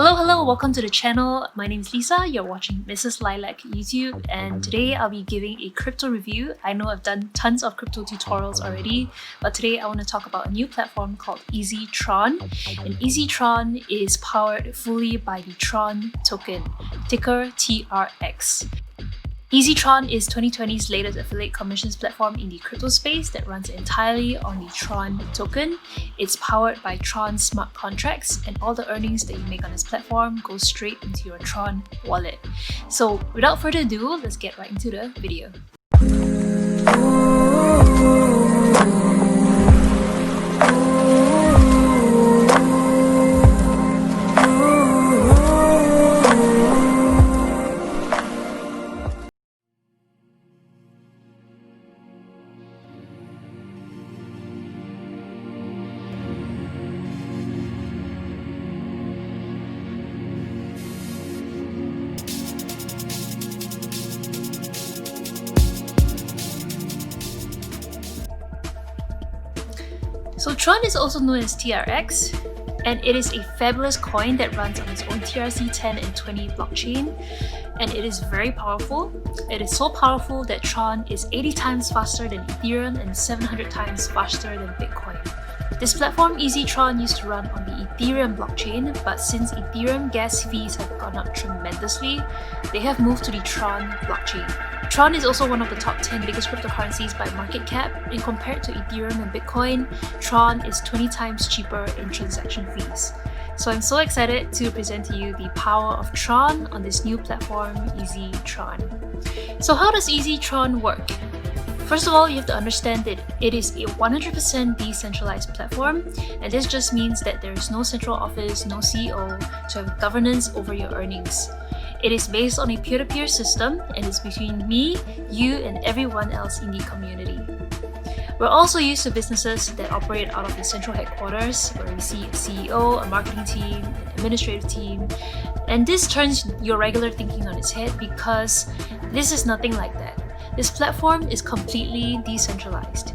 Hello, welcome to the channel. My name is Lisa, you're watching Mrs. Lilac YouTube, and today I'll be giving a crypto review. I know I've done tons of crypto tutorials already, but today I want to talk about a new platform called EzyTRX. And EzyTRX is powered fully by the Tron token, ticker TRX. EzyTRX is 2020's latest affiliate commissions platform in the crypto space that runs entirely on the Tron token. It's powered by Tron smart contracts, and all the earnings that you make on this platform go straight into your Tron wallet. So without further ado, let's get right into the video. So Tron is also known as TRX, and it is a fabulous coin that runs on its own TRC10 and 20 blockchain, and it is very powerful. It is so powerful that Tron is 80 times faster than Ethereum and 700 times faster than Bitcoin. This platform, EzyTRX, used to run on the Ethereum blockchain, but since Ethereum gas fees have gone up tremendously, they have moved to the Tron blockchain. Tron is also one of the top 10 biggest cryptocurrencies by market cap, and compared to Ethereum and Bitcoin, Tron is 20 times cheaper in transaction fees. So I'm so excited to present to you the power of Tron on this new platform, EzyTRX. So how does EzyTRX work? First of all, you have to understand that it is a 100% decentralized platform, and this just means that there is no central office, no CEO to have governance over your earnings. It is based on a peer-to-peer system, and it's between me, you, and everyone else in the community. We're also used to businesses that operate out of the central headquarters, where we see a CEO, a marketing team, an administrative team, and this turns your regular thinking on its head because this is nothing like that. This platform is completely decentralized.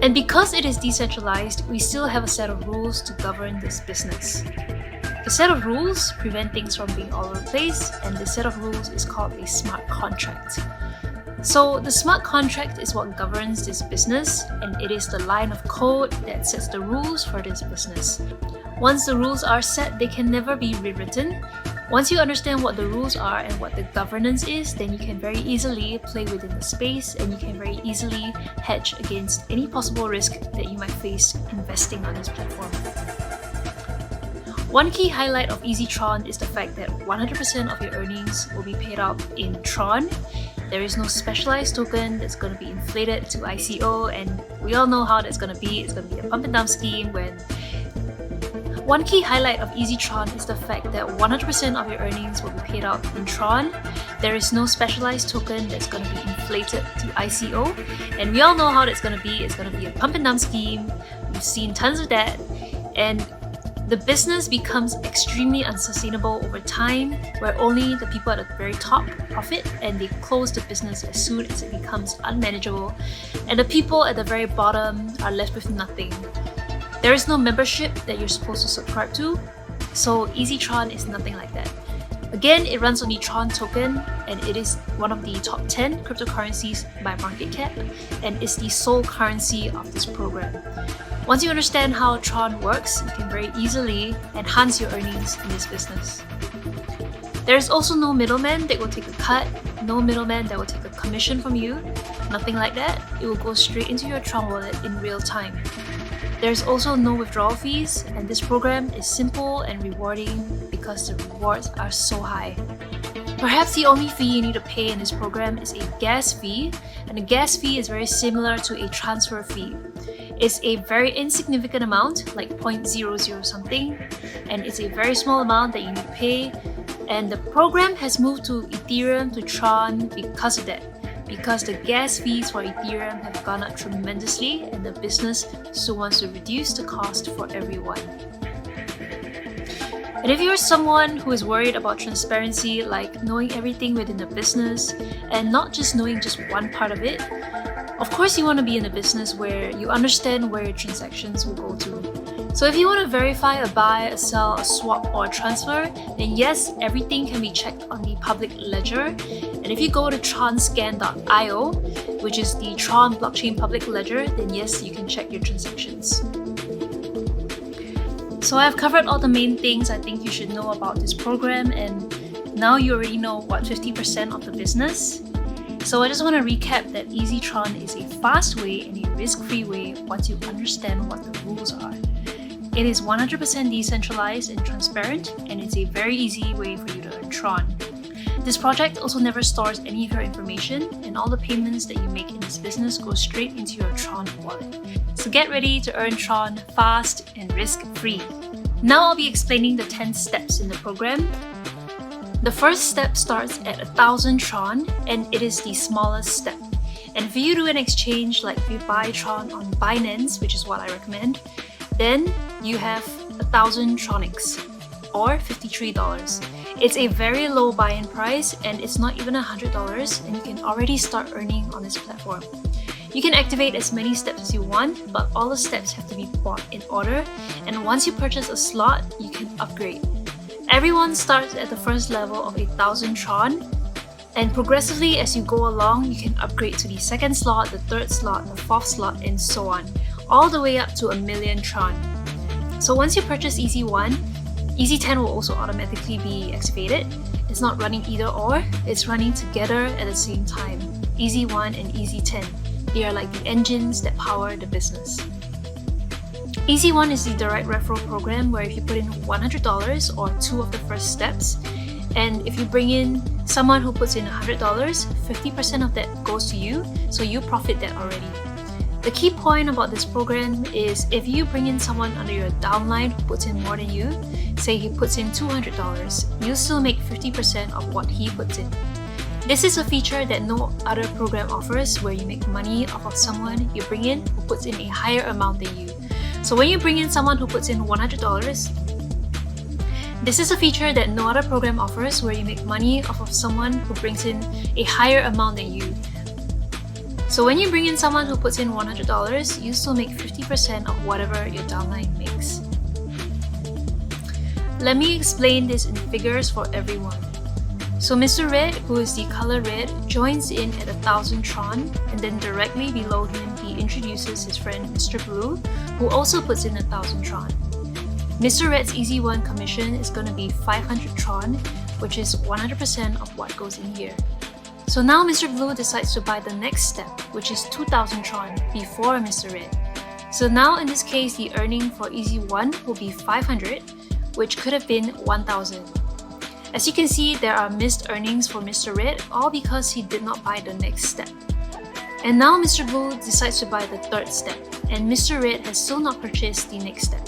And because it is decentralized, we still have a set of rules to govern this business. The set of rules prevent things from being all over the place, and the set of rules is called a smart contract. So the smart contract is what governs this business, and it is the line of code that sets the rules for this business. Once the rules are set, they can never be rewritten. Once you understand what the rules are and what the governance is, then you can very easily play within the space, and you can very easily hedge against any possible risk that you might face investing on this platform. One key highlight of EzyTRX is the fact that 100% of your earnings will be paid out in Tron. There is no specialized token that's going to be inflated to ICO, and we all know how that's going to be. It's going to be a pump and dump scheme. One key highlight of EzyTRX is the fact that 100% of your earnings will be paid out in Tron. There is no specialized token that's going to be inflated to ICO, and we all know how that's going to be. It's going to be a pump and dump scheme. We've seen tons of that, and the business becomes extremely unsustainable over time, where only the people at the very top profit, and they close the business as soon as it becomes unmanageable, and the people at the very bottom are left with nothing. There is no membership that you're supposed to subscribe to, so EzyTRX is nothing like that. Again, it runs on the Tron token, and it is one of the top 10 cryptocurrencies by market cap, and is the sole currency of this program. Once you understand how Tron works, you can very easily enhance your earnings in this business. There is also no middleman that will take a cut, no middleman that will take a commission from you, nothing like that. It will go straight into your Tron wallet in real time. There's also no withdrawal fees, and this program is simple and rewarding because the rewards are so high. Perhaps the only fee you need to pay in this program is a gas fee, and the gas fee is very similar to a transfer fee. It's a very insignificant amount, like 0.00 something, and it's a very small amount that you need to pay. And the program has moved to Ethereum to Tron because of that, because the gas fees for Ethereum have gone up tremendously, and the business still wants to reduce the cost for everyone. And if you're someone who is worried about transparency, like knowing everything within the business and not just knowing just one part of it, of course you want to be in a business where you understand where your transactions will go to. So if you want to verify a buy, a sell, a swap, or a transfer, then yes, everything can be checked on the public ledger. And if you go to tronscan.io, which is the Tron blockchain public ledger, then yes, you can check your transactions. So I've covered all the main things I think you should know about this program, and now you already know what 50% of the business. So I just want to recap that EzyTRX is a fast way and a risk-free way once you understand what the rules are. It is 100% decentralized and transparent, and it's a very easy way for you to earn Tron. This project also never stores any of your information, and all the payments that you make in this business go straight into your Tron wallet. So get ready to earn Tron fast and risk-free. Now I'll be explaining the 10 steps in the program. The first step starts at 1,000 Tron, and it is the smallest step. And if you do an exchange, like if you buy Tron on Binance, which is what I recommend, then you have 1,000 tronix, or $53. It's a very low buy-in price, and it's not even $100, and you can already start earning on this platform. You can activate as many steps as you want, but all the steps have to be bought in order, and once you purchase a slot, you can upgrade. Everyone starts at the first level of 1,000 Tron, and progressively as you go along, you can upgrade to the second slot, the third slot, the fourth slot, and so on, all the way up to 1,000,000 Tron. So once you purchase EZ1, EZ10 will also automatically be activated. It's not running either or, it's running together at the same time. EZ1 and EZ10. They are like the engines that power the business. EZ1 is the direct referral program where if you put in $100 or 2 of the first steps, and if you bring in someone who puts in $100, 50% of that goes to you, so you profit that already. The key point about this program is if you bring in someone under your downline who puts in more than you, say he puts in $200, you still make 50% of what he puts in. This is a feature that no other program offers, where you make money off of someone you bring in who puts in a higher amount than you. So when you bring in someone who puts in $100, this is a feature that no other program offers, where you make money off of someone who brings in a higher amount than you. So when you bring in someone who puts in $100, you still make 50% of whatever your downline makes. Let me explain this in figures for everyone. So Mr. Red, who is the color red, joins in at 1,000 Tron, and then directly below him he introduces his friend Mr. Blue, who also puts in 1,000 Tron. Mr. Red's EZ1 commission is going to be 500 Tron, which is 100% of what goes in here. So now Mr. Blue decides to buy the next step, which is 2,000 Tron before Mr. Red. So now in this case, the earning for EZ1 will be 500, which could have been 1,000. As you can see, there are missed earnings for Mr. Red, all because he did not buy the next step. And now Mr. Blue decides to buy the third step, and Mr. Red has still not purchased the next step.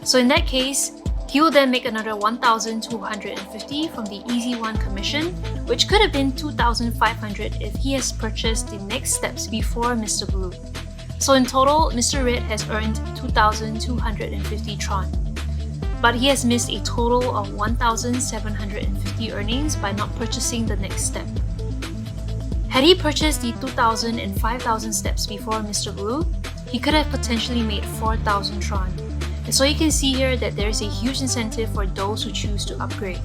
So in that case, he will then make another 1,250 from the EZ1 commission, which could have been 2,500 if he has purchased the next steps before Mr. Blue. So in total, Mr. Red has earned 2,250 Tron. But he has missed a total of 1,750 earnings by not purchasing the next step. Had he purchased the 2,000 and 5,000 steps before Mr. Blue, he could have potentially made 4,000 Tron. And so you can see here that there is a huge incentive for those who choose to upgrade.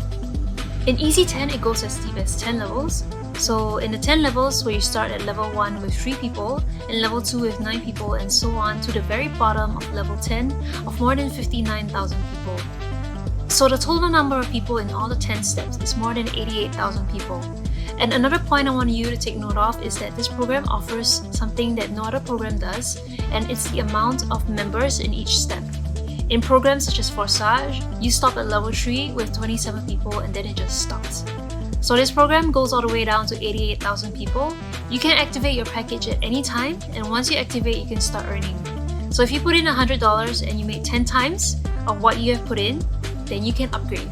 In EZ10, it goes as steep as 10 levels. So in the 10 levels where you start at level 1 with 3 people, and level 2 with 9 people, and so on to the very bottom of level 10 of more than 59,000 people. So the total number of people in all the 10 steps is more than 88,000 people. And another point I want you to take note of is that this program offers something that no other program does, and it's the amount of members in each step. In programs such as Forsage, you stop at level 3 with 27 people and then it just stops. So this program goes all the way down to 88,000 people. You can activate your package at any time, and once you activate, you can start earning. So if you put in $100 and you make 10 times of what you have put in, then you can upgrade.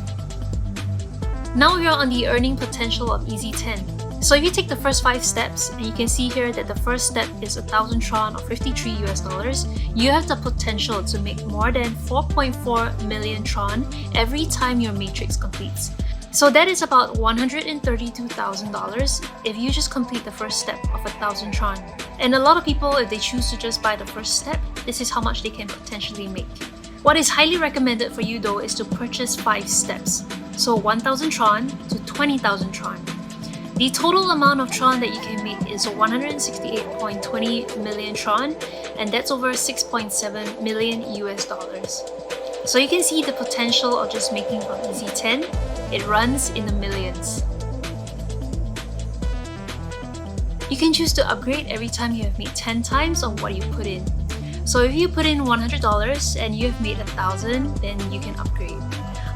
Now we are on the earning potential of EZ10. So if you take the first 5 steps, and you can see here that the first step is 1,000 Tron or $53, you have the potential to make more than 4.4 million Tron every time your matrix completes. So that is about $132,000 if you just complete the first step of 1,000 Tron. And a lot of people, if they choose to just buy the first step, this is how much they can potentially make. What is highly recommended for you though is to purchase 5 steps. So 1,000 Tron to 20,000 Tron. The total amount of Tron that you can make is 168.20 million Tron, and that's over 6.7 million US dollars. So you can see the potential of just making from EZ10. It runs in the millions. You can choose to upgrade every time you have made 10 times of what you put in. So if you put in $100 and you have made 1,000, then you can upgrade.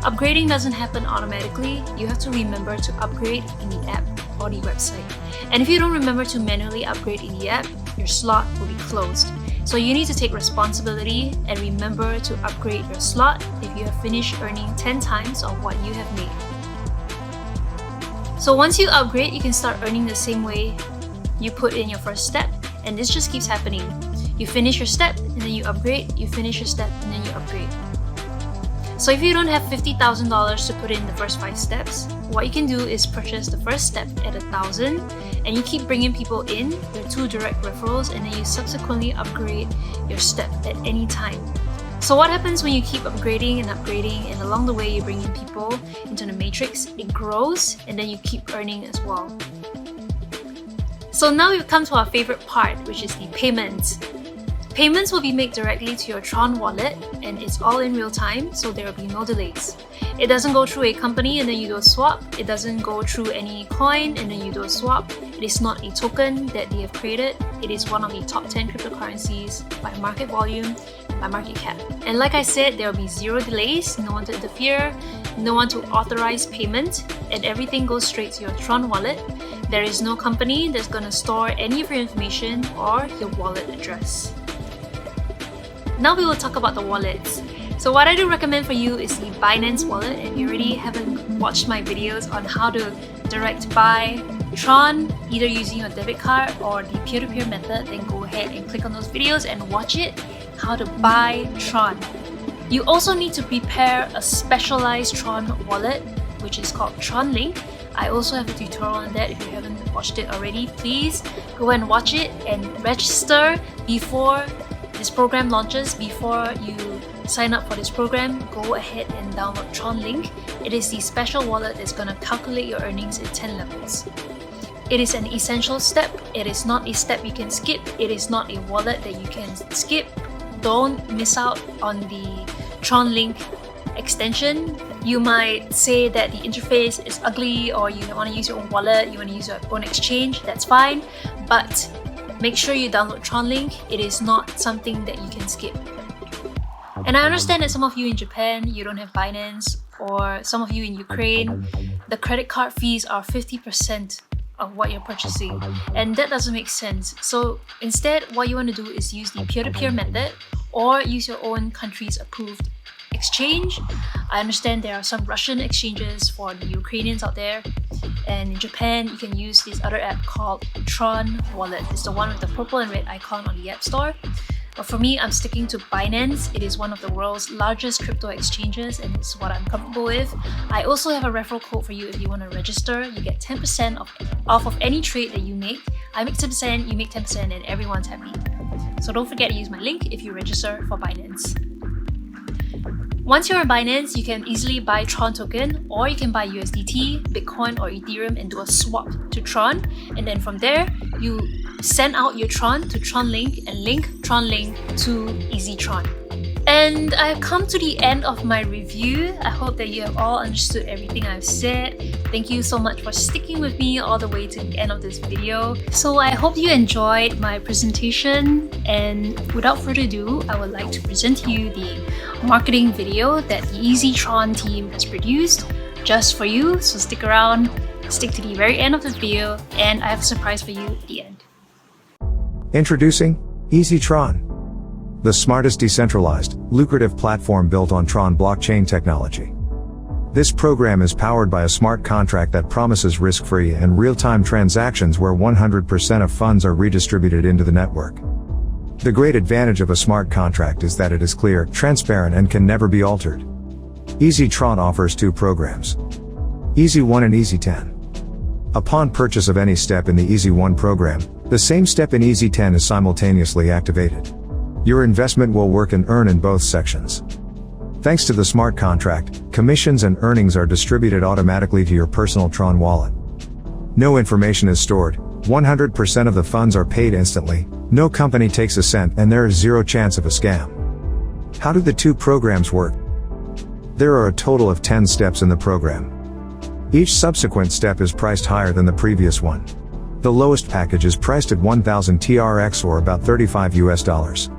Upgrading doesn't happen automatically. You have to remember to upgrade in the app or the website. And if you don't remember to manually upgrade in the app, your slot will be closed. So you need to take responsibility and remember to upgrade your slot if you have finished earning 10 times of what you have made. So once you upgrade, you can start earning the same way you put in your first step, and this just keeps happening. You finish your step and then you upgrade, you finish your step and then you upgrade. So if you don't have $50,000 to put in the first 5 steps, what you can do is purchase the first step at 1,000 and you keep bringing people in, your 2 direct referrals, and then you subsequently upgrade your step at any time. So what happens when you keep upgrading and upgrading, and along the way you bring in people into the matrix, it grows and then you keep earning as well. So now we've come to our favorite part, which is the payments. Payments will be made directly to your Tron wallet, and it's all in real time, so there will be no delays. It doesn't go through a company and then you do a swap. It doesn't go through any coin and then you do a swap. It is not a token that they have created. It is one of the top 10 cryptocurrencies by market volume and by market cap. And like I said, there will be 0 delays, no one to interfere, no one to authorize payment, and everything goes straight to your Tron wallet. There is no company that's going to store any of your information or your wallet address. Now we will talk about the wallets. So what I do recommend for you is the Binance wallet. If you already haven't watched my videos on how to direct buy Tron, either using your debit card or the peer-to-peer method, then go ahead and click on those videos and watch it, how to buy Tron. You also need to prepare a specialized Tron wallet, which is called TronLink. I also have a tutorial on that. If you haven't watched it already, please go and watch it and register before this program launches. Before you sign up for this program, go ahead and download TronLink. It is the special wallet that's going to calculate your earnings in 10 levels. It is an essential step. It is not a step you can skip. It is not a wallet that you can skip. Don't miss out on the TronLink extension. You might say that the interface is ugly, or you want to use your own wallet, you want to use your own exchange. That's fine, but make sure you download TronLink. It is not something that you can skip. And I understand that some of you in Japan, you don't have Binance, or some of you in Ukraine, the credit card fees are 50% of what you're purchasing, and that doesn't make sense. So instead, what you want to do is use the peer-to-peer method or use your own country's approved exchange. I understand there are some Russian exchanges for the Ukrainians out there, and in Japan you can use this other app called Tron Wallet. It's the one with the purple and red icon on the App Store. But for me, I'm sticking to Binance. It is one of the world's largest crypto exchanges, and it's what I'm comfortable with. I also have a referral code for you if you want to register. You get 10% off of any trade that you make. I make 10%, you make 10%, and everyone's happy. So don't forget to use my link if you register for Binance. Once you're on Binance, you can easily buy Tron token, or you can buy USDT, Bitcoin, or Ethereum and do a swap to Tron. And then from there, you send out your Tron to TronLink and link TronLink to EzyTRX. And I've come to the end of my review. I hope that you have all understood everything I've said. Thank you so much for sticking with me all the way to the end of this video. So I hope you enjoyed my presentation, and without further ado, I would like to present to you the marketing video that the EzyTRX team has produced just for you. So stick around, stick to the very end of the video, and I have a surprise for you at the end. Introducing EzyTRX, the smartest decentralized, lucrative platform built on Tron blockchain technology. This program is powered by a smart contract that promises risk-free and real-time transactions where 100% of funds are redistributed into the network. The great advantage of a smart contract is that it is clear, transparent, and can never be altered. EzyTRX offers two programs: EZ1 and EZ10. Upon purchase of any step in the EZ1 program, the same step in EZ10 is simultaneously activated. Your investment will work and earn in both sections. Thanks to the smart contract, commissions and earnings are distributed automatically to your personal Tron wallet. No information is stored, 100% of the funds are paid instantly, no company takes a cent, and there is zero chance of a scam. How do the two programs work? There are a total of 10 steps in the program. Each subsequent step is priced higher than the previous one. The lowest package is priced at 1000 TRX or about $35 US.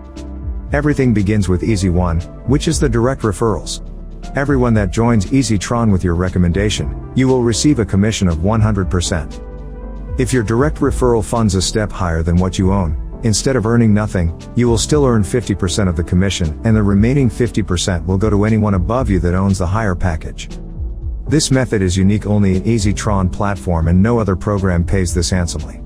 Everything begins with EZ1, which is the direct referrals. Everyone that joins EzyTRX with your recommendation, you will receive a commission of 100%. If your direct referral funds a step higher than what you own, instead of earning nothing, you will still earn 50% of the commission, and the remaining 50% will go to anyone above you that owns the higher package. This method is unique only in EzyTRX platform, and no other program pays this handsomely.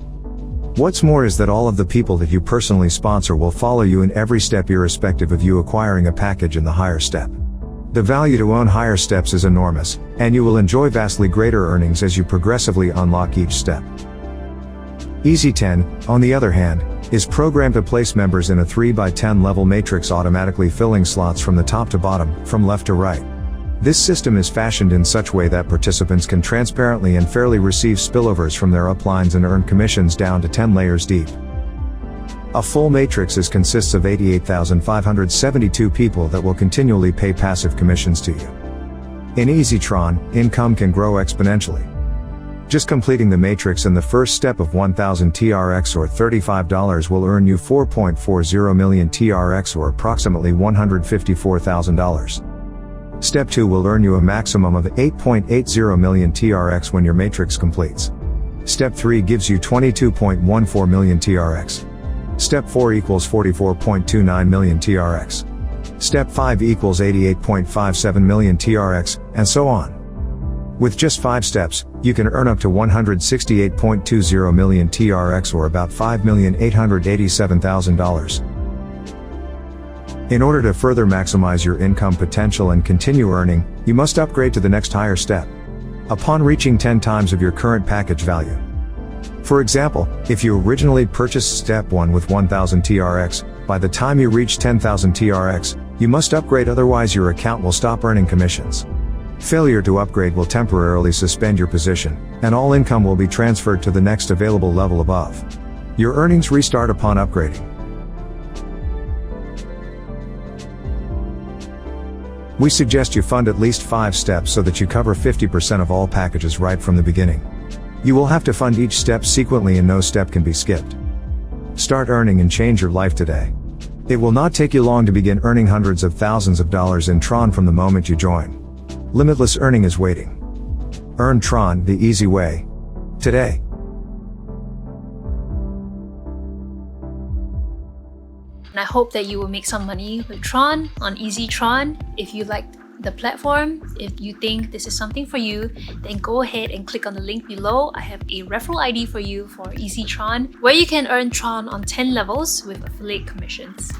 What's more is that all of the people that you personally sponsor will follow you in every step irrespective of you acquiring a package in the higher step. The value to own higher steps is enormous, and you will enjoy vastly greater earnings as you progressively unlock each step. EZ10, on the other hand, is programmed to place members in a 3x10 level matrix, automatically filling slots from the top to bottom, from left to right. This system is fashioned in such way that participants can transparently and fairly receive spillovers from their uplines and earn commissions down to 10 layers deep. A full matrix consists of 88,572 people that will continually pay passive commissions to you. In EzyTRX, income can grow exponentially. Just completing the matrix in the first step of 1000 TRX or $35 will earn you 4.40 million TRX or approximately $154,000. Step 2 will earn you a maximum of 8.80 million TRX when your matrix completes. Step 3 gives you 22.14 million TRX. Step 4 equals 44.29 million TRX. Step 5 equals 88.57 million TRX, and so on. With just 5 steps, you can earn up to 168.20 million TRX or about $5,887,000. In order to further maximize your income potential and continue earning, you must upgrade to the next higher step upon reaching 10 times of your current package value. For example, if you originally purchased step 1 with 1000 TRX, by the time you reach 10,000 TRX, you must upgrade, otherwise your account will stop earning commissions. Failure to upgrade will temporarily suspend your position, and all income will be transferred to the next available level above. Your earnings restart upon upgrading. We suggest you fund at least 5 steps so that you cover 50% of all packages right from the beginning. You will have to fund each step sequentially and no step can be skipped. Start earning and change your life today. It will not take you long to begin earning hundreds of thousands of dollars in Tron from the moment you join. Limitless earning is waiting. Earn Tron the easy way. Today. And I hope that you will make some money with Tron on EzyTRX. If you liked the platform, if you think this is something for you, then go ahead and click on the link below. I have a referral ID for you for EzyTRX, where you can earn Tron on 10 levels with affiliate commissions.